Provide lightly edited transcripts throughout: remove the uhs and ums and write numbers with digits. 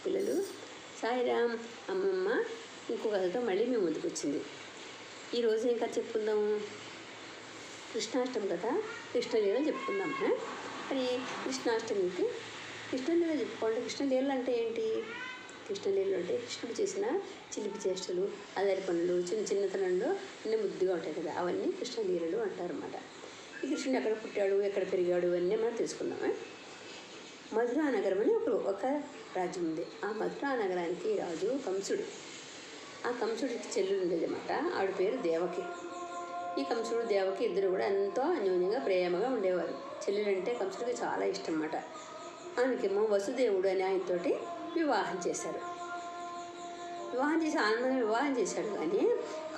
పిల్లలు. సాయిరామ్. అమ్మమ్మ ఇంకో కథతో మళ్ళీ మేము ముందుకు వచ్చింది. ఈరోజు ఏం కథ చెప్పుకుందాము? కృష్ణాష్టమి కదా, కృష్ణలీల చెప్పుకుందాం. మరి కృష్ణాష్టమికి కృష్ణలీల చెప్పుకోండి. కృష్ణలీలలు అంటే ఏంటి? కృష్ణలీలలు అంటే కృష్ణుడు చేసిన చిలిపి చేష్టలు, అదరి పనులు, చిన్నతనంలో అన్నీ ముద్దుగా ఉంటాయి కదా, అవన్నీ కృష్ణలీలలు అంటారు అన్నమాట. ఈ కృష్ణుడు ఎక్కడ పుట్టాడు, ఎక్కడ పెరిగాడు అన్నీ మనం తెలుసుకుందాం. మధురా నగరం అని ఒక రాజ్యం ఉంది. ఆ మధురా నగరానికి రాజు కంసుడు. ఆ కంసుడికి చెల్లెలు ఉండేది అన్నమాట. ఆవిడ పేరు దేవకి. ఈ కంసుడు దేవకి ఇద్దరు కూడా ఎంతో అన్యోన్యంగా ప్రేమగా ఉండేవారు. చెల్లెలంటే కంసుడికి చాలా ఇష్టం అన్నమాట. ఆమెకేమో వసుదేవుడు అని ఆయనతోటి వివాహం చేశారు. వివాహం చేసి ఆనందంగా వివాహం చేశాడు. కానీ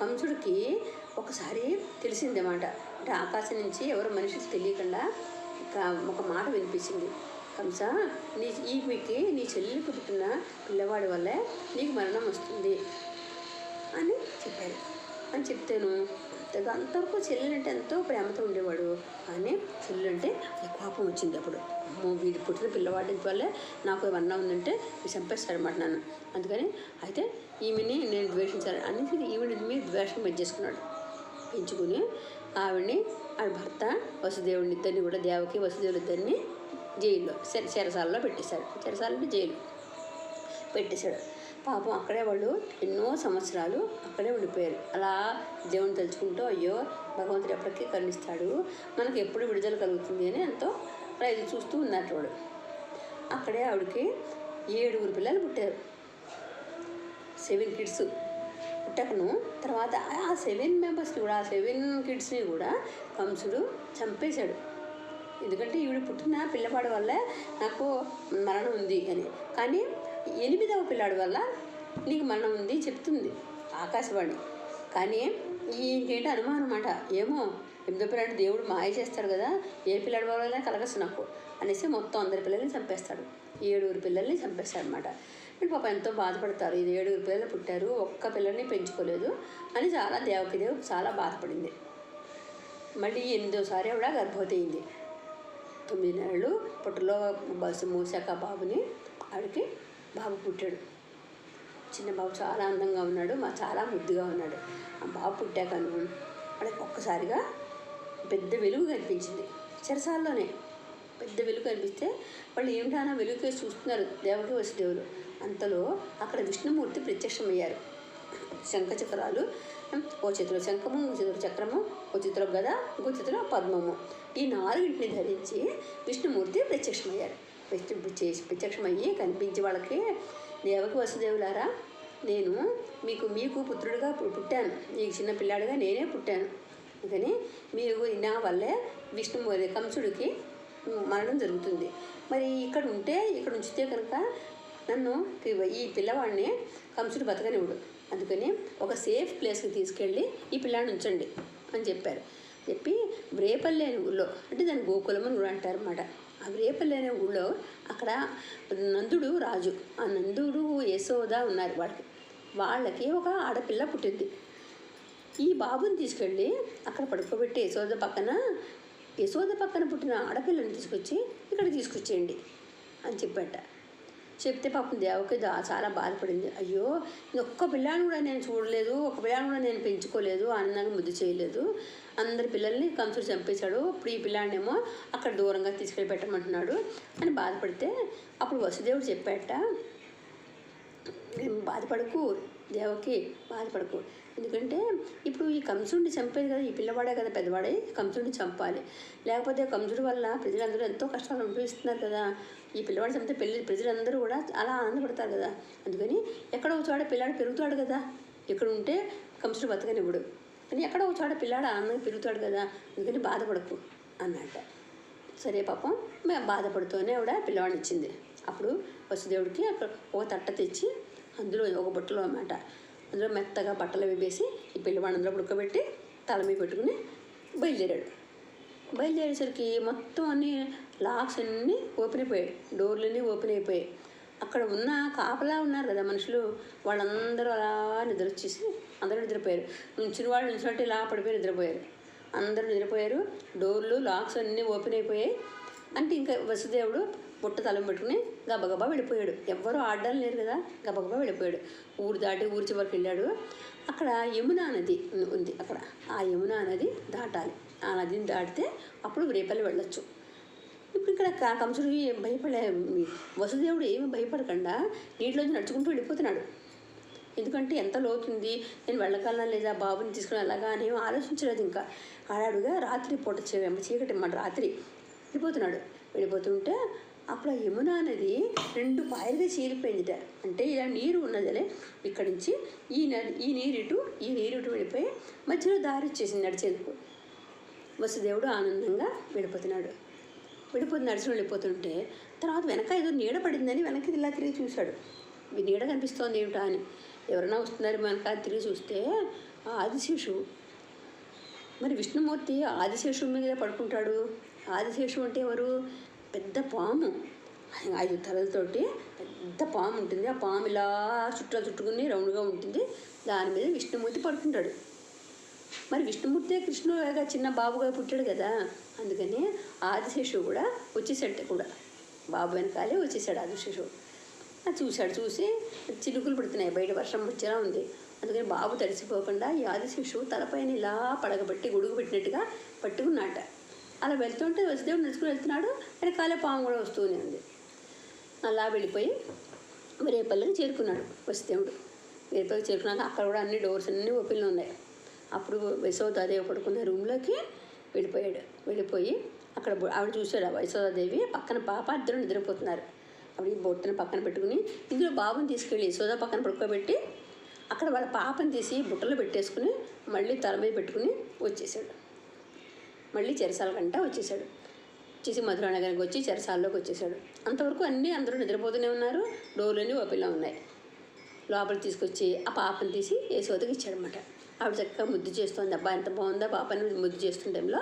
కంసుడికి ఒకసారి తెలిసిందన్నమాట. అంటే ఆకాశం నుంచి ఎవరు మనిషికి తెలియకుండా ఒక మాట వినిపించింది. కంస, ఈమెకి నీ చెల్లెలికి పుట్టిన పిల్లవాడి వల్లే నీకు మరణం వస్తుంది అని చెప్పారు. అని చెప్తాను అంతవరకు చెల్లెలంటే ఎంతో ప్రేమతో ఉండేవాడు. కానీ చెల్లెలంటే కోపం వచ్చింది. అప్పుడు వీడి పుట్టిన పిల్లవాడి వల్లే నాకు మరణం ఉందంటే చంపేస్తాడు అన్నమాట నన్ను. అందుకని అయితే ఈమెని నేను ద్వేషించాను అనేసి ఈవిడ మీద ద్వేషం పెంచేసుకున్నాడు. పెంచుకుని ఆవిడ్ని ఆవిడ భర్త వసుదేవుడిని ఇద్దరిని కూడా, దేవకి వసుదేవుడు ఇద్దరిని జైల్లో చెరసాలలో పెట్టేశాడు. చెరసాలంటే జైలు పెట్టేశాడు. పాపం అక్కడే వాళ్ళు ఎన్నో సంవత్సరాలు అక్కడే ఉండిపోయారు. అలా దేవుని తలుచుకుంటూ అయ్యో భగవంతుడు ఎప్పటికీ కరుణిస్తాడు, మనకు ఎప్పుడు విడుదల కలుగుతుంది అని ఎంతో రైతు చూస్తూ ఉన్నట్టు వాడు. అక్కడే ఆవిడకి 7 పిల్లలు పుట్టారు. 7 కిడ్స్ పుట్టకను తర్వాత ఆ 7 మెంబర్స్ని కూడా, ఆ 7 కిడ్స్ని కూడా కంసుడు చంపేశాడు. ఎందుకంటే ఈవిడ పుట్టిన పిల్లవాడి వల్ల నాకు మరణం ఉంది అని. కానీ 8వ పిల్లాడి వల్ల నీకు మరణం ఉంది చెప్తుంది ఆకాశవాణి. కానీ ఇంకేంటి అనుమానం అన్నమాట. ఏమో 8వ పిల్లాడు దేవుడు మాయ చేస్తాడు కదా, ఏ పిల్లాడి వల్ల కలగచ్చు నాకు అనేసి మొత్తం అందరి పిల్లల్ని చంపేస్తాడు. 7 పిల్లల్ని చంపేస్తాడు అన్నమాట. పాప ఎంతో బాధపడతారు. ఇది 7 పిల్లలు పుట్టారు, ఒక్క పిల్లల్ని పెంచుకోలేదు అని చాలా దేవకి చాలా బాధపడింది. మళ్ళీ 8వసారి ఆవిడ గర్భవతి అయింది. 9 నెలలు పుట్టలో బస్సు మూసాక బాబుని ఆవిడకి బాబు పుట్టాడు. చిన్న బాబు చాలా అందంగా ఉన్నాడు, చాలా ముద్దుగా ఉన్నాడు. ఆ బాబు పుట్టాకను వాళ్ళకి ఒక్కసారిగా పెద్ద వెలుగు కనిపించింది. చెరసాల్లోనే పెద్ద వెలుగు కనిపిస్తే వాళ్ళు ఏమిటన్నా వెలుగు కేసి చూస్తున్నారు దేవకి వసుదేవులు. అంతలో అక్కడ విష్ణుమూర్తి ప్రత్యక్షమయ్యారు. శంఖచక్రాలు, ఓ చేతిలో శంఖము, ఓ చేతిలో చక్రము, ఓ చేతిలో గద, ఇంకో చేతిలో పద్మము, ఈ 4ని ధరించి విష్ణుమూర్తి ప్రత్యక్షమయ్యారు. ప్రత్యక్షమయ్యి కనిపించే వాళ్ళకి, దేవకి వసుదేవులారా, నేను మీకు పుత్రుడిగా పుట్టాను, మీకు చిన్న పిల్లాడిగా నేనే పుట్టాను. అందుకని మీరు నా వల్లే విష్ణుమూర్తి కంసుడికి మరణం జరుగుతుంది. మరి ఇక్కడ ఉంచితే కనుక నన్ను ఈ పిల్లవాడిని కంసుడు బతకనివ్వడు. అందుకని ఒక సేఫ్ ప్లేస్కి తీసుకెళ్ళి ఈ పిల్లాడిని ఉంచండి అని చెప్పారు. చెప్పి వ్రేపల్లి అనే ఊళ్ళో, అంటే దాన్ని గోకులం అని కూడా అంటారు అన్నమాట. ఆ వ్రేపల్లి అనే ఊళ్ళో అక్కడ నందుడు రాజు, ఆ నందుడు యశోద ఉన్నారు. వాళ్ళకి ఒక ఆడపిల్ల పుట్టింది. ఈ బాబుని తీసుకెళ్ళి అక్కడ పడుకోబెట్టి యశోద పక్కన పుట్టిన ఆడపిల్లని తీసుకొచ్చి ఇక్కడ తీసుకొచ్చేయండి అని చెప్పాట. చెప్తే పాపం దేవకి చాలా బాధపడింది. అయ్యో, ఒక్క పిల్లాన్ని కూడా నేను చూడలేదు, ఒక పిల్లాన్ని కూడా నేను పెంచుకోలేదు, ఆనందంగా ముద్దు చేయలేదు, అందరి పిల్లల్ని కంసుడు చంపేశాడు, ఇప్పుడు ఈ పిల్లాడినేమో అక్కడ దూరంగా తీసుకెళ్ళి పెట్టమంటున్నాడు అని బాధపడితే అప్పుడు వసుదేవుడు చెప్పాట, బాధపడకు దేవకి, బాధపడకు. ఎందుకంటే ఇప్పుడు ఈ కంసుడిని చంపేది కదా, ఈ పిల్లవాడే కదా పెద్దవాడే, కంసుడిని చంపాలి. లేకపోతే కంసుడి వల్ల ప్రజలందరూ ఎంతో కష్టాలు అనుభవిస్తున్నారు కదా, ఈ పిల్లవాడు చంపితే ప్రజలందరూ కూడా అలా ఆనందపడతారు కదా. అందుకని ఎక్కడో ఒక చోట పిల్లాడు పెరుగుతాడు కదా, ఇక్కడ ఉంటే కంసుడు బతకనివ్వడు, కానీ ఎక్కడో ఒక చోట పిల్లాడు ఆనందంగా పెరుగుతాడు కదా, అందుకని బాధపడకు అన్నట్ట. సరే పాపం బాధపడుతూనే ఆవిడ పిల్లవాడిని ఇచ్చింది. అప్పుడు వసుదేవుడికి అక్కడ ఒక తట్ట తెచ్చి అందులో ఒక బుట్టలో అన్నమాట, అందులో మెత్తగా బట్టలు వేసి ఈ పిల్లవాడిని అందులో ఉడకబెట్టి తల మీద పెట్టుకుని బయలుదేరేసరికి మొత్తం అన్ని లాక్స్ అన్నీ ఓపెన్ అయిపోయాయి, డోర్లన్నీ ఓపెన్ అయిపోయాయి. అక్కడ ఉన్న కాపలా ఉన్నారు కదా మనుషులు, వాళ్ళందరూ అలా అందరూ నిద్రపోయారు. నుంచిన వాళ్ళు నుంచినట్టు ఇలా పడిపోయి నిద్రపోయారు. అందరూ నిద్రపోయారు. డోర్లు లాక్స్ అన్నీ ఓపెన్ అయిపోయాయి. అంటే ఇంకా వసుదేవుడు బుట్ట తలం పెట్టుకుని గబగబా వెళ్ళిపోయాడు. ఎవ్వరూ ఆడడం లేరు కదా, గబగబా వెళ్ళిపోయాడు. ఊరు దాటి ఊరి చివరికి వెళ్ళాడు. అక్కడ యమునా నది ఉంది. అక్కడ ఆ యమునా నది దాటాలి. ఆ నదిని దాటితే అప్పుడు రేపల్లి వెళ్ళొచ్చు. ఇప్పుడు ఇక్కడ కంసుడు వసుదేవుడు ఏమి భయపడకుండా నీటిలోంచి నడుచుకుంటూ వెళ్ళిపోతున్నాడు. ఎందుకంటే ఎంత లోతుంది, నేను వెళ్ళగలనా లేదా, బాబుని తీసుకుని వెళ్ళగా అని ఆలోచించలేదు. ఇంకా ఆడాడుగా రాత్రి పూట చీకటి మాట రాత్రి వెళ్ళిపోతుంటే అప్పుడు ఆ యమునా నది 2 పాయలుగా చీలిపోయిందిట. అంటే ఇలా నీరు ఉన్నదలే, ఇక్కడి నుంచి ఈ నీరు ఇటు వెళ్ళిపోయి మధ్యలో దారి వచ్చేసింది నడిచేందుకు. వసుదేవుడు ఆనందంగా నడుచుకుని వెళ్ళిపోతుంటే తర్వాత వెనక ఏదో నీడ పడిందని వెనక్కి ఇలా తిరిగి చూశాడు. నీడ కనిపిస్తోంది ఏమిటా అని. ఎవరైనా వస్తున్నారు వెనక తిరిగి చూస్తే ఆదిశేషువు. మరి విష్ణుమూర్తి ఆదిశేషువు మీద పడుకుంటాడు. ఆదిశేషువు అంటే ఎవరు? పెద్ద పాము, 5 తలలతోటి పెద్ద పాము ఉంటుంది. ఆ పాము ఇలా చుట్టుకుని రౌండ్గా ఉంటుంది. దాని మీద విష్ణుమూర్తి పడుకుంటాడు. మరి విష్ణుమూర్తి కృష్ణుగా చిన్న బాబుగా పుట్టాడు కదా, అందుకని ఆదిశేషువు కూడా వచ్చేసాడు. కూడా బాబు వెనకాలే వచ్చేసాడు ఆదిశేషువు. అది చూసి చిలుకలు పడుతున్నాయి, బయట వర్షం వచ్చేలా ఉంది. అందుకని బాబు తడిసిపోకుండా ఈ ఆదిశేషువు తలపైన ఇలా పడగబెట్టి గొడుగు పెట్టినట్టుగా పట్టుకున్నాట. అలా వెళ్తుంటే వసుదేవుడు నడుచుకుని వెళ్తున్నాడు. వెనకాలే పాము కూడా వస్తూనే ఉంది. అలా వెళ్ళిపోయి రేపల్లికి చేరుకున్నాడు వసుదేవుడు. రేపల్లికి చేరుకున్నాక అక్కడ కూడా అన్ని డోర్స్ అన్నీ ఓపెన్లో ఉన్నాయి. అప్పుడు యశోదాదేవి పడుకున్న రూమ్లోకి వెళ్ళిపోయి అక్కడ ఆవిడ చూశాడు. ఆ యశోదాదేవి పక్కన పాప ఇద్దరు నిద్రపోతున్నారు. అప్పుడు ఈ బొట్టను పక్కన పెట్టుకుని ఇందులో బాబుని తీసుకెళ్ళి యశోద పక్కన పడుకోబెట్టి అక్కడ వాళ్ళ పాపని తీసి బుట్టలో పెట్టేసుకుని మళ్ళీ తల మీద పెట్టుకుని వచ్చేసాడు. మళ్ళీ చెరసాల కంట వచ్చేసాడు. మధురానగర్కి వచ్చి చెరసాల్లోకి వచ్చేసాడు. అంతవరకు అందరూ నిద్రపోతూనే ఉన్నారు. డోర్లన్నీ ఓపెన్లో ఉన్నాయి. లోపలికి తీసుకొచ్చి ఆ పాపని తీసి యశోదకి ఇచ్చాడనమాట. ఆవిడ చక్కగా ముద్దు చేస్తోంది. అబ్బా ఎంత బాగుందా పాపని ముద్దు చేస్తున్న టైంలో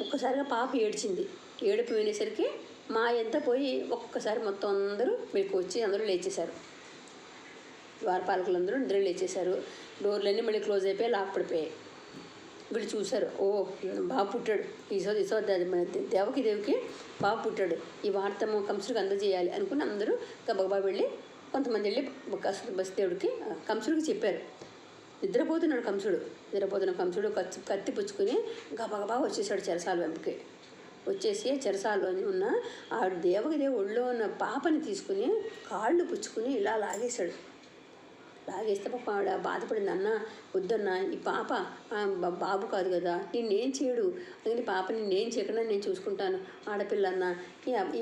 ఒక్కసారిగా పాప ఏడ్చింది. ఏడుపు వినేసరికి మా ఎంత పోయి ఒక్కసారి మొత్తం అందరూ మీకు వచ్చి అందరూ లేచేశారు. ద్వారపాలకులందరూ నిద్ర లేచేశారు. డోర్లన్నీ మళ్ళీ క్లోజ్ అయిపోయి లాక్ పడిపోయాయి. వీళ్ళు చూశారు, ఓ బాబు పుట్టాడు, దేవికి బాబు పుట్టాడు, ఈ వార్త కంసుడికి అందజేయాలి అనుకుని అందరూ గబగబా వెళ్ళి కొంతమంది వెళ్ళి వసుదేవుడికి కంసుడికి చెప్పారు. నిద్రపోతున్న కంసుడు కత్తి పుచ్చుకుని గబగబా వచ్చేసాడు చెరసాల వెంపకి. వచ్చేసి చెరసాల్లోని ఉన్న ఆ దేవకి ఒళ్ళో ఉన్న పాపని తీసుకుని కాళ్ళు పుచ్చుకుని ఇలా లాగేస్తే పాప ఆవిడ బాధపడింది. అన్న వద్దన్న, ఈ పాప బాబు కాదు కదా, నిన్నేం చేయడు, అందుకని పాప నిన్నేం చేయకుండా నేను చూసుకుంటాను, ఆడపిల్ల అన్న,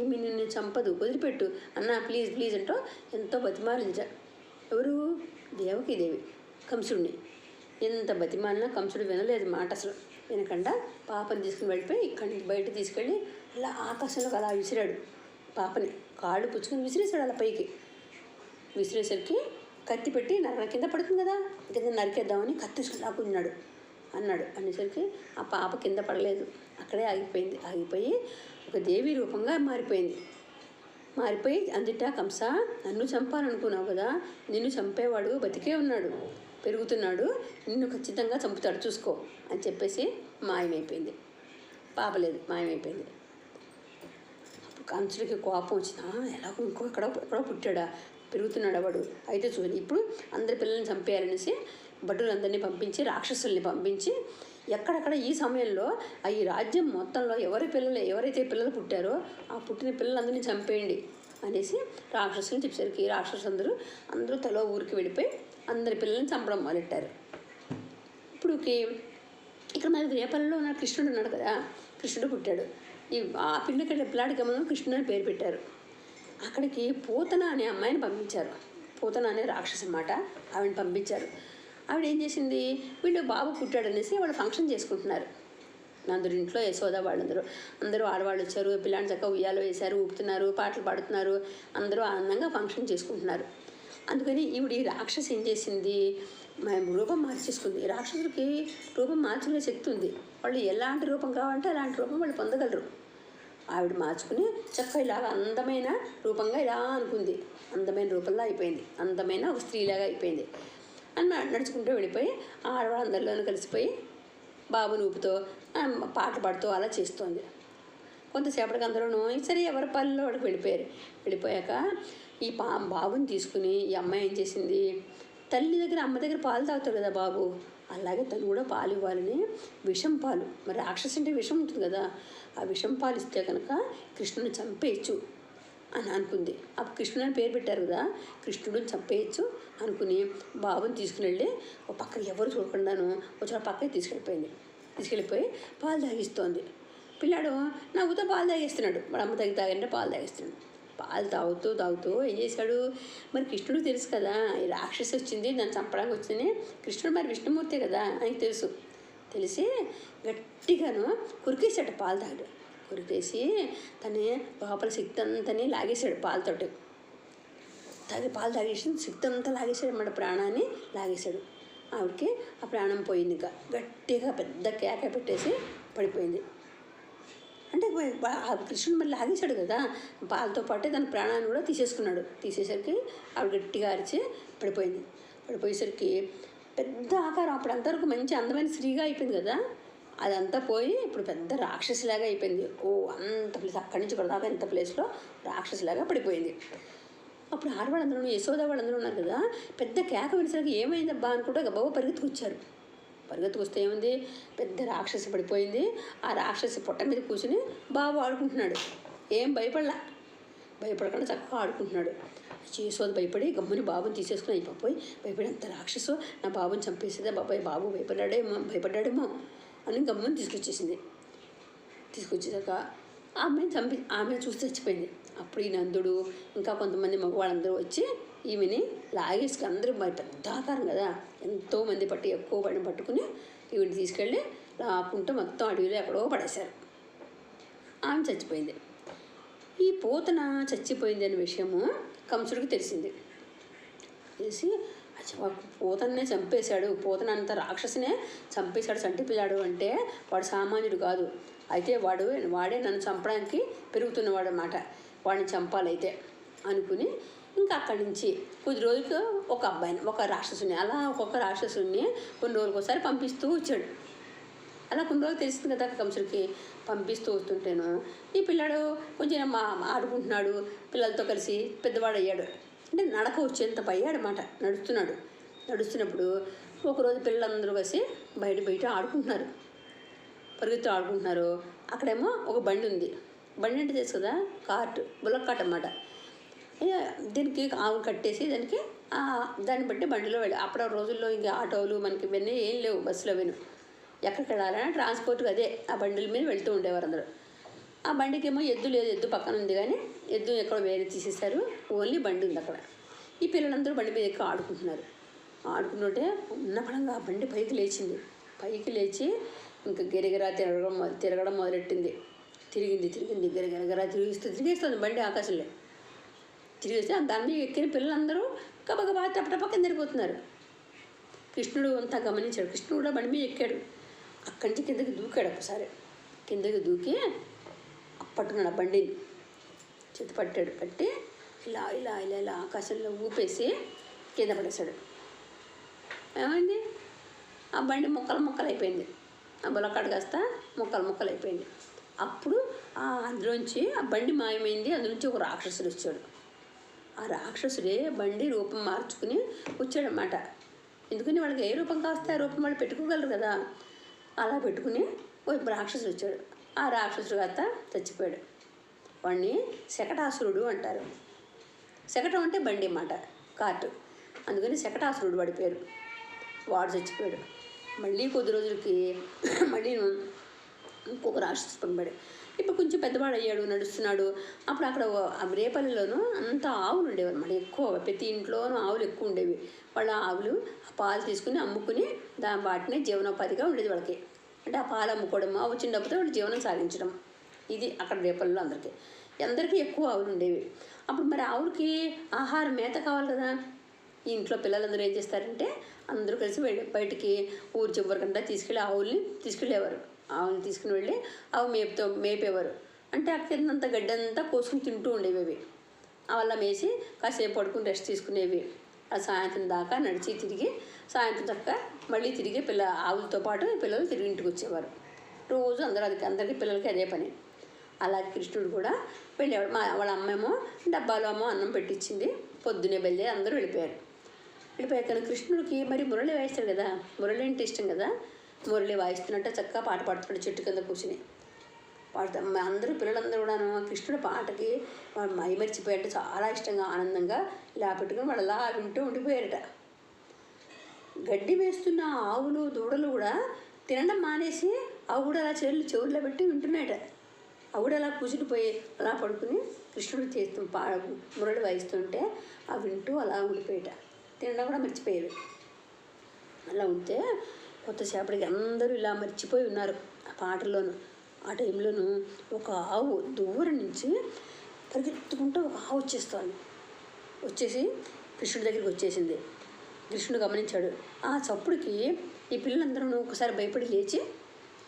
ఈమె నిన్ను చంపదు, వదిలిపెట్టు అన్న, ప్లీజ్ అంటూ ఎంతో బతిమాలించాడు. ఎవరు? దేవకీదేవి కంసుడిని. ఎంత బతిమాలినా కంసుడు వినలేదు మాట. అసలు వినకుండా పాపని తీసుకుని వెళ్ళిపోయి ఇక్కడి నుంచి బయట తీసుకెళ్ళి అలా ఆకాశంలోకి అలా విసిరాడు. పాపని కాళ్ళు పుచ్చుకొని విసిరేసాడు. అలా పైకి విసిరేసరికి కత్తి పెట్టి కింద పడుతుంది కదా, కింద నరికేద్దామని కత్తి లాక్కున్నాడు అనేసరికి ఆ పాప కింద పడలేదు, అక్కడే ఆగిపోయి ఒక దేవి రూపంగా మారిపోయి అందుట కంస, నన్ను చంపాలనుకున్నావు కదా, నిన్ను చంపేవాడు బతికే ఉన్నాడు, పెరుగుతున్నాడు, నిన్ను ఖచ్చితంగా చంపుతాడు చూసుకో అని చెప్పేసి మాయమైపోయింది. పాపలేదు, మాయమైపోయింది. అప్పుడు కంసుడికి కోపం వచ్చింది. ఎలాగో ఎక్కడో పుట్టాడా, పెరుగుతున్నాడు వాడు, అయితే చూడండి ఇప్పుడు అందరి పిల్లల్ని చంపేయాలనేసి భటులందరినీ పంపించి రాక్షసుల్ని పంపించి ఎక్కడెక్కడ ఈ సమయంలో ఈ రాజ్యం మొత్తంలో ఎవరైతే పిల్లలు పుట్టారో ఆ పుట్టిన పిల్లలందరినీ చంపేయండి అనేసి రాక్షసులను చెప్పేసరికి అందరూ తలో ఊరికి వెళ్ళిపోయి అందరి పిల్లల్ని చంపడం మొదలెట్టారు. ఇప్పుడు ఇక్కడ మన రేపల్లిలో ఉన్న కృష్ణుడు ఉన్నాడు కదా, కృష్ణుడు పుట్టాడు. ఆ పిల్లాడికి మనం కృష్ణుడు అని పేరు పెట్టారు. అక్కడికి పూతన అనే అమ్మాయిని పంపించారు. పూతన అనే రాక్షసు అన్నమాట. ఆవిడని పంపించారు. ఆవిడ ఏం చేసింది, వీళ్ళు బాబు పుట్టాడనేసి వాళ్ళు ఫంక్షన్ చేసుకుంటున్నారు. అందరూ ఇంట్లో యశోద అందరూ ఆడవాళ్ళు వచ్చారు. పిల్లాడిని చక్కగా ఉయ్యాలో వేశారు, ఊపుతున్నారు, పాటలు పాడుతున్నారు, అందరూ ఆనందంగా ఫంక్షన్ చేసుకుంటున్నారు. అందుకని ఈవిడ రాక్షసు ఏం చేసింది, రూపం మార్చేసుకుంది. రాక్షసులకి రూపం మార్చుకునే శక్తి ఉంది. వాళ్ళు ఎలాంటి రూపం కావాలంటే అలాంటి రూపం వాళ్ళు పొందగలరు. ఆవిడ మార్చుకుని చక్కగా ఇలాగ అందమైన రూపంగా ఇలా అనుకుంది. అందమైన రూపంలో అయిపోయింది, అందమైన ఒక స్త్రీలాగా అయిపోయింది అని నడుచుకుంటూ వెళ్ళిపోయి ఆడవాళ్ళందరిలోనూ కలిసిపోయి బాబుని ఊపుతో పాటలు పాడుతూ అలా చేస్తోంది. కొంతసేపటికి అందరూ సరే ఎవరి పనిలో వాడికి వెళ్ళిపోయారు. వెళ్ళిపోయాక ఈ బాబుని తీసుకుని ఈ అమ్మాయి ఏం చేసింది, తల్లి దగ్గర అమ్మ దగ్గర పాలు తాగుతారు కదా బాబు, అలాగే తను కూడా పాలు ఇవ్వాలని విషం పాలు, మరి రాక్షసు అంటే విషం ఉంటుంది కదా, ఆ విషం పాలు ఇస్తే కనుక కృష్ణుని చంపేయచ్చు అని అనుకుంది. అప్పుడు కృష్ణుడు అని పేరు పెట్టారు కదా, కృష్ణుడిని చంపేయచ్చు అనుకుని బాబుని తీసుకుని వెళ్ళి ఒక పక్కన ఎవరు చూడకుండాను ఒక పక్కకి తీసుకెళ్ళిపోయి పాలు తాగిస్తోంది. పిల్లాడు నవ్వుతో పాలు తాగేస్తున్నాడు, వాడు అమ్మ తాగంటే పాలు తాగేస్తున్నాడు. పాలు తాగుతూ ఏం చేశాడు, మరి కృష్ణుడికి తెలుసు కదా ఈ రాక్షసి వచ్చింది దాన్ని చంపడానికి వచ్చింది, కృష్ణుడు మరి విష్ణుమూర్తి కదా ఆయనకి తెలిసి గట్టిగాను కురికేశాడు పాలు తాగాడు. కురికేసి తన లోపల శక్తి అంతని లాగేశాడు పాలతోటి, పాలు తాగేసి శక్తి అంతా లాగేశాడు అన్నమాట, ప్రాణాన్ని లాగేశాడు. ఆవిడకి ఆ ప్రాణం పోయింది. ఇంకా గట్టిగా పెద్ద కేక పెట్టేసి పడిపోయింది. అంటే కృష్ణుడు మళ్ళీ లాగేశాడు కదా పాలతో పాటే తన ప్రాణాన్ని కూడా తీసేసరికి ఆవిడ గట్టిగా అరిచి పడిపోయేసరికి పెద్ద ఆకారం, అప్పుడు అంతవరకు మంచి అందమైన స్త్రీగా అయిపోయింది కదా, అదంతా పోయి ఇప్పుడు పెద్ద రాక్షసిలాగా అయిపోయింది. అంత ప్లేస్ అక్కడి నుంచి ఇక్కడ దాకా ఎంత ప్లేస్లో రాక్షసిలాగా పడిపోయింది. అప్పుడు ఆడవాళ్ళందరూ యశోద వాళ్ళందరూ ఉన్నారు కదా, పెద్ద కేక వినిసరికి ఏమైందబ్బా అనుకుంటే గబాబా పరిగెత్తుకొస్తే ఏముంది, పెద్ద రాక్షసి పడిపోయింది. ఆ రాక్షసి పొట్ట మీద కూర్చుని బాబు ఆడుకుంటున్నాడు, ఏం భయపడకుండా చక్కగా ఆడుకుంటున్నాడు. యశోద భయపడి గమ్ముని బాబుని తీసుకుని భయపడి అంత రాక్షసు నా బాబుని చంపేసేదే బాబు భయపడ్డాడేమో అని గమ్ముని తీసుకొచ్చేసాక ఆమె చూసి చచ్చిపోయింది. అప్పుడు ఈ నందుడు ఇంకా కొంతమంది మగవాళ్ళందరూ వచ్చి ఈమెని లాగేసుకు అందరూ మరి పెద్ద ఆకారం కదా, ఎంతోమంది ఎక్కువ పట్టుకుని ఈవిని తీసుకెళ్ళి లాక్కుంటూ మొత్తం అడవిలో ఎక్కడో పడేశారు. ఆమె చచ్చిపోయింది. ఈ పూతన చచ్చిపోయింది అనే విషయము కంసుడికి తెలిసి పూతన్నే చంపేశాడు, పూతన అంత రాక్షసునే చంపేశాడు, చంటిపిల్లాడు అంటే వాడు సామాన్యుడు కాదు, అయితే వాడే నన్ను చంపడానికి పెరుగుతున్నవాడు అన్నమాట, వాడిని చంపాలైతే అనుకుని ఇంకా అక్కడి నుంచి కొద్ది రోజులకు ఒక రాక్షసుని అలా ఒక్కొక్క రాక్షసుని కొన్ని రోజులకు ఒకసారి పంపిస్తూ వచ్చాడు. అలా కొన్ని రోజులు తెలిసింది కదా కంసుడికి, పంపిస్తూ వస్తుంటేను ఈ పిల్లాడు కొంచెం ఆడుకుంటున్నాడు, పిల్లలతో కలిసి పెద్దవాడు అయ్యాడు, అంటే నడక వచ్చేంత అయ్యాడనమాట, నడుస్తున్నప్పుడు ఒకరోజు పిల్లలందరూ కలిసి బయట ఆడుకుంటున్నారు, పరిగెత్తు ఆడుకుంటున్నారు. అక్కడేమో ఒక బండి ఉంది, బండి అంటే తెలుసు కదా బుల్లక్ కార్ట్ అన్నమాట. దీనికి ఆవు కట్టేసి దాన్ని బట్టి బండిలో వెళ్ళి, అప్పుడు రోజుల్లో ఇంకా ఆటోలు మనకి ఇవన్నీ ఏం లేవు, బస్సులో ఎక్కడికి వెళ్ళాలన్నా ట్రాన్స్పోర్ట్కి అదే ఆ బండిల మీద వెళ్తూ ఉండేవారు అందరూ. ఆ బండికి ఏమో ఎద్దు లేదు, ఎద్దు పక్కన ఉంది కానీ ఎద్దు ఎక్కడో వేరే తీసేశారు, ఓన్లీ బండి ఉంది అక్కడ. ఈ పిల్లలందరూ బండి మీద ఎక్కువ ఆడుకుంటుంటే ఉన్న పడంగా ఆ బండి పైకి లేచి ఇంకా గిరిగిరా తిరగడం మొదలెట్టింది. తిరిగింది గిరగిరా తిరిగేస్తుంది బండి ఆకాశంలో. తిరిగేస్తే దాని మీద ఎక్కిన పిల్లలందరూ గబగబా టపటపక్కన తిరిగిపోతున్నారు. కృష్ణుడు అంతా గమనించాడు, కృష్ణుడు కూడా బండి మీద ఎక్కాడు. అక్కడి నుంచి కిందకి దూకాడు. ఒకసారి కిందకి దూకి పట్టుకున్నాడు ఆ బండిని, పట్టి ఇలా ఆకాశంలో ఊపేసి కింద పడేశాడు. ఏమైంది, ఆ బండి ముక్కలు అయిపోయింది, ఆ బుల్లకాడు కాస్త ముక్కలు అయిపోయింది. అప్పుడు అందులోంచి ఆ బండి మాయమైంది, అందులోంచి ఒక రాక్షసుడు వచ్చాడు. ఆ రాక్షసుడే బండి రూపం మార్చుకుని వచ్చాడనమాట. ఎందుకని వాళ్ళకి ఏ రూపం కాస్తే ఆ రూపం వాళ్ళు పెట్టుకోగలరు కదా, అలా పెట్టుకుని ఒక రాక్షసుడు వచ్చాడు. ఆ రాక్షసుడు కాస్త చచ్చిపోయాడు. వాడిని శకటాసురుడు అంటారు. శకటం అంటే బండి అన్నమాట, కార్టు, అందుకని శకటాసురుడు వాడి పేరు. వాడు చచ్చిపోయాడు. మళ్ళీ కొద్ది రోజులకి మళ్ళీ ఇంకొక రాక్షసు పంపాడు. ఇప్పుడు కొంచెం పెద్దవాడు అయ్యాడు, నడుస్తున్నాడు. అప్పుడు అక్కడ రేపల్లిలోనూ అంతా ఆవులు ఉండేవి అన్నమాట, ఎక్కువ ప్రతి ఇంట్లోనూ ఆవులు ఎక్కువ ఉండేవి. వాళ్ళ ఆవులు పాలు తీసుకుని అమ్ముకుని వాటిని జీవనోపాధిగా ఉండేది వాళ్ళకి. అంటే ఆ పాలు అమ్ముకోవడం, ఆ వచ్చిన డబ్బుతో వాళ్ళు జీవనం సాగించడం, ఇది అక్కడ రేపల్లిలో అందరికీ ఎక్కువ ఆవులు ఉండేవి. అప్పుడు మరి ఆవులకి ఆహారం మేత కావాలి కదా. ఈ ఇంట్లో పిల్లలందరూ ఏం చేస్తారంటే అందరూ కలిసి బయటికి ఊరు చివరికంతా ఆవుల్ని తీసుకుని వెళ్ళి ఆవు మేపేవారు. అంటే అక్కడ కిందంతా గడ్డంతా కోసుకుని తింటూ ఉండేవి అవి. అలా మేసి కాసేపు పడుకుని రెస్ట్ తీసుకునేవి. ఆ సాయంత్రం దాకా నడిచి తిరిగి సాయంత్రం చక్కగా మళ్ళీ తిరిగి ఆవులతో పాటు పిల్లలు తిరిగి ఇంటికి వచ్చేవారు. రోజు అందరికీ పిల్లలకి అదే పని. అలాగే కృష్ణుడు కూడా వెళ్ళేవాడు. వాళ్ళ అమ్మేమో డబ్బాలో అన్నం పెట్టించింది. పొద్దునే బయలుదేరి అందరూ వెళ్ళిపోయాక కృష్ణుడికి మరి మురళి వాయిస్తాడు కదా, మురళి అంటే ఇష్టం కదా. మురళి వాయిస్తున్నట్టు చక్కగా పాట పాడుతున్నాడు చెట్టు కింద కూర్చుని పాడుతాం. అందరూ పిల్లలందరూ కూడాను కృష్ణుడి పాటకి మైమరిచిపోయారంటే చాలా ఇష్టంగా ఆనందంగా ఇలా పెట్టుకుని వాళ్ళు అలా వింటూ ఉండిపోయారట. గడ్డి వేస్తున్న ఆవులు దూడలు కూడా తినడం మానేసి అవి కూడా అలా చెవుల్లో పెట్టి వింటున్నాయట. అవి కూడా అలా కూర్చునిపోయి అలా పడుకుని కృష్ణుడు మురళి వాయిస్తుంటే అవి వింటూ అలా ఉండిపోయాట. తినడం కూడా మర్చిపోయేవి. అలా ఉంటే కొత్తసేపటికి అందరూ ఇలా మర్చిపోయి ఉన్నారు ఆ పాటల్లోనూ. ఆ టైంలోనూ ఒక ఆవు దూరం నుంచి పరిగెత్తుకుంటూ ఒక ఆవు వచ్చేసి కృష్ణుడి దగ్గరికి వచ్చేసింది. కృష్ణుడు గమనించాడు. ఆ చప్పుడుకి ఈ పిల్లలందరూ ఒకసారి భయపడి లేచి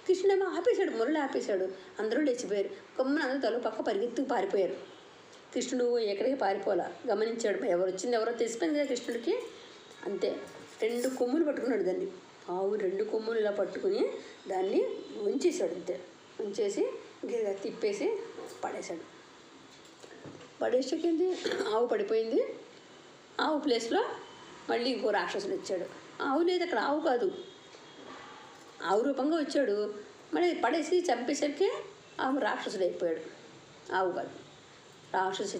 కృష్ణుడేమో ఆపేశాడు, మురళి ఆపేశాడు. అందరూ లేచిపోయారు. గమ్మున అందరూ తల పక్క పరిగెత్తుకు పారిపోయారు. కృష్ణుడు ఎక్కడికి పారిపోలా, గమనించాడు. ఎవరు వచ్చింది ఎవరో తెలిసిపోయింది కదా కృష్ణుడికి. అంతే 2 కొమ్ములు పట్టుకున్నాడు దాన్ని. ఆవు 2 కొమ్ములు ఇలా పట్టుకుని దాన్ని ఉంచేశాడు. అంతే ఉంచేసి గిరిగా తిప్పేసి పడేశాడు. పడేసేకింది ఆవు పడిపోయింది. ఆవు ప్లేస్లో మళ్ళీ ఇంకో రాక్షసుడు వచ్చాడు. ఆవు లేదు అక్కడ, ఆవు కాదు, ఆవు రూపంగా వచ్చాడు. మళ్ళీ పడేసి చంపేసరికి ఆవు రాక్షసుడు అయిపోయాడు. ఆవు కాదు, రాక్షసు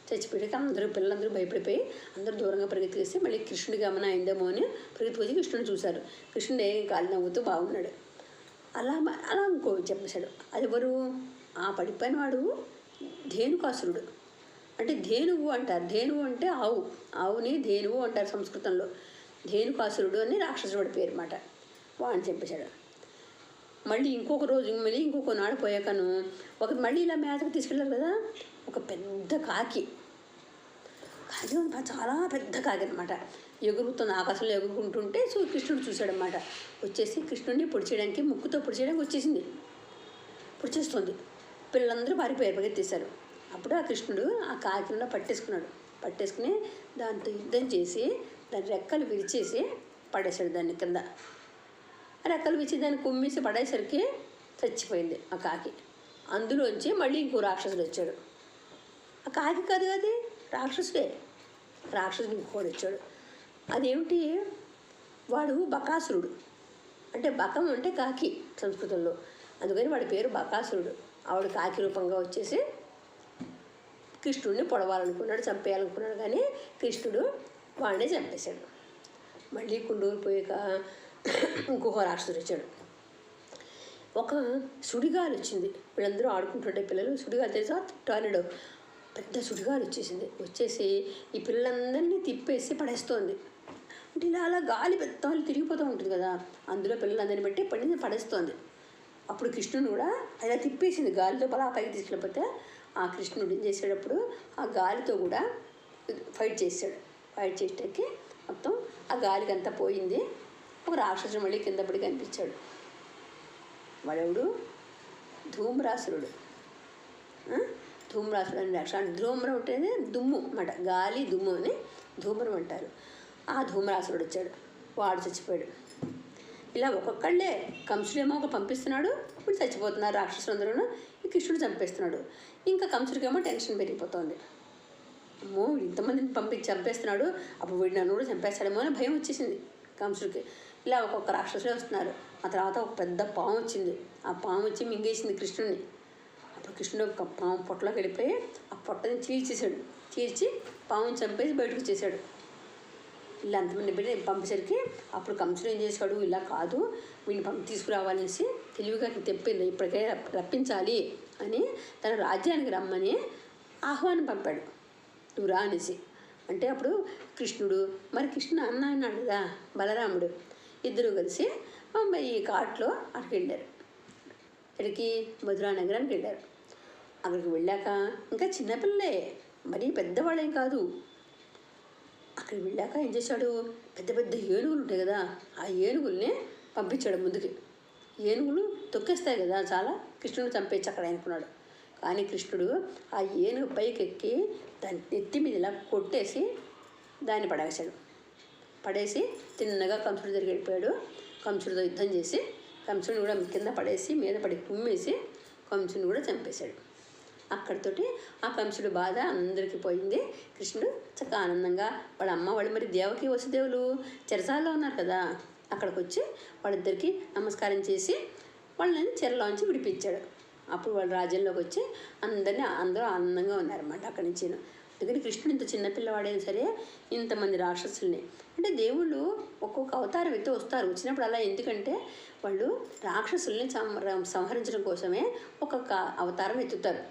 చచ్చిపోయాక అందరూ పిల్లలందరూ భయపడిపోయి అందరూ దూరంగా పరిగెత్తికేసి మళ్ళీ కృష్ణుడి గమనం అయిందేమో అని పరిగెత్తిపోయి కృష్ణుడిని చూశారు. కృష్ణుడు కాలు నవ్వుతూ బాగున్నాడు. అలా ఇంకో చెప్పేశాడు. అది ఎవరు? ఆ పడిపోయిన వాడు ధేనుకాసురుడు. అంటే ధేనువు అంటారు. ధేనువు అంటే ఆవుని ధేనువు అంటారు సంస్కృతంలో. ధేనుకాసురుడు అని రాక్షసుడి పేరు అన్నమాట. వాడిని చంపేశాడు. మళ్ళీ ఇంకొక నాడు పోయాకను మళ్ళీ ఇలా మేతకు తీసుకెళ్ళారు కదా. ఒక పెద్ద కాకి చాలా పెద్ద కాకి అనమాట. ఎగురుతుంది, ఆకాశంలో ఎగురుకుంటుంటే కృష్ణుడు చూశాడనమాట. వచ్చేసి కృష్ణుడిని పొడిచేయడానికి ముక్కుతో పొడిచేయడానికి పొడిచేస్తుంది. పిల్లలందరూ పారిపోయారు, పరిగెత్తేశారు. అప్పుడు ఆ కృష్ణుడు ఆ కాకిని పట్టేసుకుని దాంతో యుద్ధం చేసి దాని రెక్కలు విరిచేసి పడేశాడు. దాని కింద రెక్కలు విరిచి దాన్ని కుమ్మేసి పడేసరికి చచ్చిపోయింది ఆ కాకి. అందులోంచి మళ్ళీ ఇంకో రాక్షసుడు వచ్చాడు. ఆ కాకి కాదు అది రాక్షసుడే. రాక్షసుడు ఇంకోటి వచ్చాడు. అదేమిటి? వాడు బకాసురుడు. అంటే బకం అంటే కాకి సంస్కృతంలో, అందుకని వాడి పేరు బకాసురుడు. ఆవిడ కాకి రూపంగా వచ్చేసి కృష్ణుడిని పొడవాలనుకున్నాడు, చంపేయాలనుకున్నాడు. కానీ కృష్ణుడు వాడినే చంపేశాడు. మళ్ళీ కుండూరు పోయాక ఇంకొక రాక్షసుడు వచ్చాడు. ఒక సుడిగాలి వచ్చింది. వీళ్ళందరూ ఆడుకుంటుంటే పిల్లలు సుడిగాలి తెలుసా, టార్నడో, పెద్ద సుడిగాలి వచ్చేసి ఈ పిల్లలందరినీ తిప్పేసి పడేస్తోంది. అంటే ఇలా గాలి పెద్ద తిరిగిపోతూ ఉంటుంది కదా, అందులో పిల్లలందరినీ బట్టి పడేస్తోంది. అప్పుడు కృష్ణుడు కూడా ఇలా తిప్పేసింది గాలితో అలా పైకి తీసుకెళ్ళిపోతే ఆ కృష్ణుడు ఏం చేసేటప్పుడు ఆ గాలితో కూడా ఫైట్ చేసేటకి మొత్తం ఆ గాలికి అంతా పోయింది. ఒక రాక్షసుడు మళ్ళీ కింద పడి కనిపించాడు. వాడెవడు? ధూమ్రాసురుడు. ధూమ్రాసుడు అని రాక్షసుడు. ధూమ్రం అంటే దుమ్ము అన్నమాట, గాలి దుమ్ము అని ధూమ్రం అంటారు. ఆ ధూమ్రాసురుడు వచ్చాడు. వాడు చచ్చిపోయాడు. ఇలా ఒక్కొక్కళ్ళే కంసుడేమో పంపిస్తున్నాడు, ఇప్పుడు చచ్చిపోతున్నారు రాక్షసులందరూ. ఈ కృష్ణుడు చంపేస్తున్నాడు. ఇంకా కంసుడికేమో టెన్షన్ పెరిగిపోతుంది. అమ్మో ఇంతమందిని చంపేస్తున్నాడు, అప్పుడు వీడు నన్ను కూడా చంపేస్తాడేమో అని భయం వచ్చేసింది కంసుడికి. ఇలా ఒక్కొక్క రాక్షసులే వస్తున్నారు. ఆ తర్వాత ఒక పెద్ద పాము వచ్చింది. ఆ పాము వచ్చి మింగేసింది కృష్ణుడిని. అప్పుడు కృష్ణుడు ఒక పాము పొట్టలోకి వెళ్ళిపోయి ఆ పొట్టని చీల్చి పాముని చంపేసి బయటకు వచ్చేసాడు. ఇలా అంతమంది బిడ్డ పంపేసరికి అప్పుడు కంసుడు ఏం చేశాడు, ఇలా కాదు వీడిని తీసుకురావాలనేసి తెలివిగా తెప్పింది, ఇప్పటికే రప్పించాలి అని తన రాజ్యానికి రమ్మని ఆహ్వానం పంపాడు. నువ్వు రా అనేసి. అంటే అప్పుడు కృష్ణుడు కృష్ణుడు అన్న అన్నాడు కదా బలరాముడు, ఇద్దరు కలిసి ఈ కాట్లో అక్కడికి వెళ్ళారు. ఇక్కడికి మధురా నగరానికి వెళ్ళారు. అక్కడికి వెళ్ళాక ఇంకా చిన్నపిల్లలే, మరీ పెద్దవాళ్ళేం కాదు. అక్కడికి వెళ్ళాక ఏం చేశాడు, పెద్ద పెద్ద ఏనుగులు ఉంటాయి కదా, ఆ ఏనుగుల్ని పంపించాడు ముందుకి. ఏనుగులు తొక్కేస్తాయి కదా చాలా, కృష్ణుడు చంపేసి అక్కడ అనుకున్నాడు. కానీ కృష్ణుడు ఆ ఏనుగు పైకి ఎక్కి దాని నెత్తి మీద ఇలా కొట్టేసి దాన్ని పడేసి తిన్నగా కంసుడి దగ్గరికి వెళ్ళిపోయాడు. కంసుడితో యుద్ధం చేసి కంసుడిని కూడా కింద పడేసి మీద పడి కుమ్మేసి కంసుని కూడా చంపేశాడు. అక్కడితోటి ఆ కంసుడు బాధ అందరికీ పోయింది. కృష్ణుడు చక్కగా ఆనందంగా వాళ్ళ అమ్మ వాళ్ళు మరి దేవకి వసుదేవులు చెరసాలలో ఉన్నారు కదా, అక్కడికి వచ్చి వాళ్ళిద్దరికీ నమస్కారం చేసి వాళ్ళని చెరలోంచి విడిపించాడు. అప్పుడు వాళ్ళు రాజ్యంలోకి వచ్చి అందరూ ఆనందంగా ఉన్నారన్నమాట అక్కడి నుంచి. అందుకని కృష్ణుడు ఇంత చిన్నపిల్లవాడైనా సరే ఇంతమంది రాక్షసుల్ని, అంటే దేవుళ్ళు ఒక్కొక్క అవతారం ఎత్తి వస్తారు. వచ్చినప్పుడు అలా ఎందుకంటే వాళ్ళు రాక్షసుల్ని సంహరించడం కోసమే ఒక్కొక్క అవతారం ఎత్తుతారు.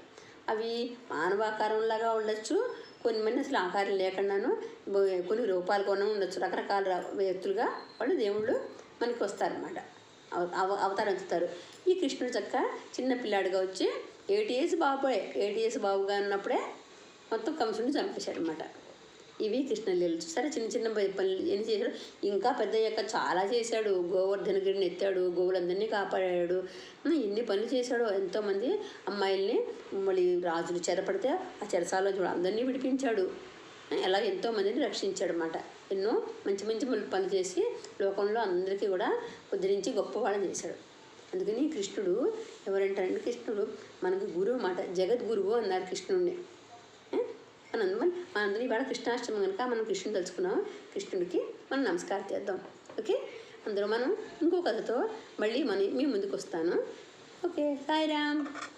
అవి మానవాకారంలాగా ఉండొచ్చు, కొన్ని మంది అసలు ఆకారం లేకుండాను కొన్ని రూపాలు కొన ఉండొచ్చు. రకరకాల వ్యక్తులుగా వాళ్ళు దేవుళ్ళు మనకి వస్తారన్నమాట, అవతారం ఎత్తుతారు. ఈ కృష్ణుడు చక్క చిన్న పిల్లాడిగా వచ్చి 8 years బాబుగా ఉన్నప్పుడే మొత్తం కంసుడిని చంపేశాడు అనమాట. ఇవి కృష్ణలీలలు. చూసారా, చిన్న చిన్న పనులు ఎన్ని చేశాడు. ఇంకా పెద్ద అయ్యాక చాలా చేశాడు. గోవర్ధనగిరిని ఎత్తాడు, గోవులందరినీ కాపాడాడు, ఎన్ని పనులు చేశాడో. ఎంతోమంది అమ్మాయిల్ని మళ్ళీ రాజులు చెరపడితే ఆ చెరసాలలో చూడ అందరినీ విడిపించాడు. అలా ఎంతోమందిని రక్షించాడు అన్నమాట. ఎన్నో మంచి మంచి పనులు చేసి లోకంలో అందరికీ కూడా ఉద్ధరించి గొప్పవాళ్ళని చేశాడు. అందుకని కృష్ణుడు ఎవరంటారంటే కృష్ణుడు మనకు గురువు అన్నమాట, జగద్గురువు అన్నారు కృష్ణుడిని. మనందరం ఇవాళ కృష్ణాష్టమి కనుక మనం కృష్ణుని తలుచుకున్నాం. కృష్ణుడికి మనం నమస్కారం చేద్దాం. ఓకే, అందులో మనం ఇంకో కథతో మళ్ళీ మీ ముందుకు వస్తాను. ఓకే, సాయిరామ్.